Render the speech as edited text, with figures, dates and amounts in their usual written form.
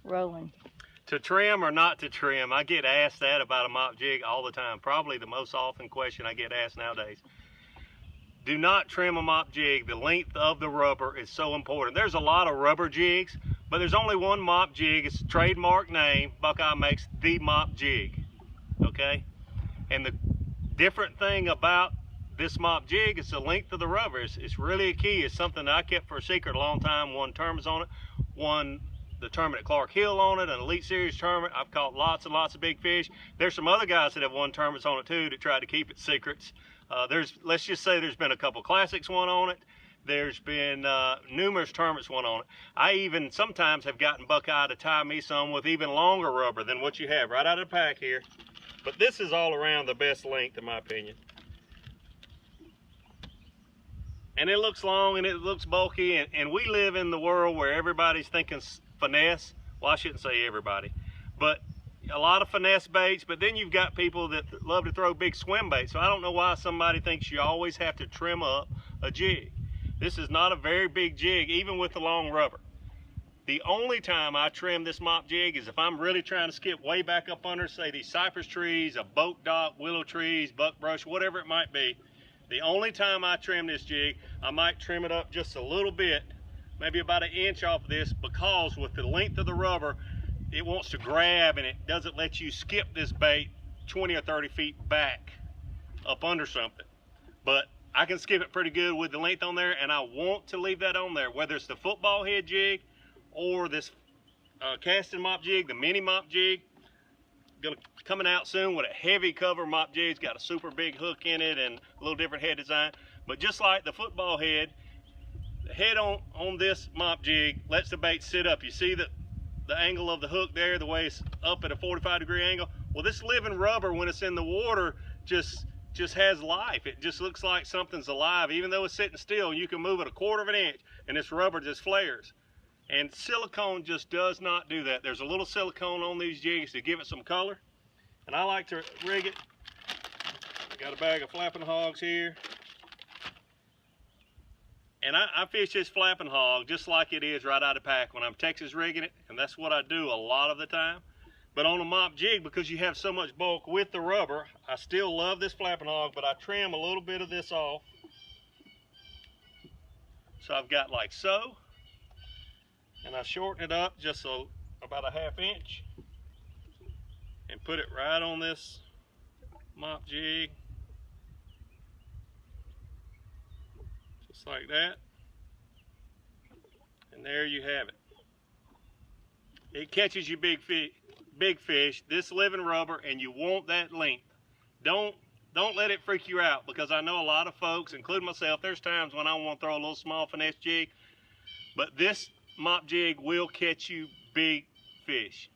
rolling. To trim or not to trim? I get asked that about a mop jig all the time. Probably the most often question I get asked nowadays. Do not trim a mop jig. The length of the rubber is so important. There's a lot of rubber jigs, but there's only one mop jig. It's a trademark name. Buckeye makes the Mop Jig, okay? And the different thing about this mop jig is the length of the rubber. It's really a key. It's something that I kept for a secret a long time. Won tournaments on it. Won the tournament at Clark Hill on it, an Elite Series tournament. I've caught lots and lots of big fish. There's some other guys that have won tournaments on it too that tried to keep it secrets. Let's just say there's been a couple classics won on it. There's been numerous tournaments won on it. I even sometimes have gotten Buckeye to tie me some with even longer rubber than what you have right out of the pack here. But this is all around the best length in my opinion. And it looks long and it looks bulky, and we live in the world where everybody's thinking finesse. Well, I shouldn't say everybody, but a lot of finesse baits, but then you've got people that love to throw big swim baits. So I don't know why somebody thinks you always have to trim up a jig. This is not a very big jig, even with the long rubber. The only time I trim this mop jig is if I'm really trying to skip way back up under, say, these cypress trees, a boat dock, willow trees, buckbrush, whatever it might be. The only time I trim this jig, I might trim it up just a little bit, maybe about an inch off of this, because with the length of the rubber, it wants to grab and it doesn't let you skip this bait 20 or 30 feet back up under something. But I can skip it pretty good with the length on there, and I want to leave that on there, whether it's the football head jig or this casting mop jig, the mini mop jig. Coming out soon with a heavy cover mop jig. It's got a super big hook in it and a little different head design. But just like the football head, the head on this mop jig lets the bait sit up. You see the angle of the hook there, the way it's up at a 45-degree angle? Well, this living rubber, when it's in the water, just has life. It just looks like something's alive. Even though it's sitting still, you can move it 1/4 of an inch and this rubber just flares. And silicone just does not do that. There's a little silicone on these jigs to give it some color. And I like to rig it. Got a bag of flapping hogs here. And I fish this flapping hog just like it is right out of the pack when I'm Texas rigging it. And that's what I do a lot of the time. But on a mop jig, because you have so much bulk with the rubber, I still love this flapping hog, but I trim a little bit of this off. So I've got like so. And I shorten it up just about a 1/2 inch. And put it right on this mop jig. Just like that. And there you have it. It catches you big fish, this living rubber, and you want that length. Don't let it freak you out, because I know a lot of folks, including myself, there's times when I want to throw a little small finesse jig, but this mop jig will catch you big fish.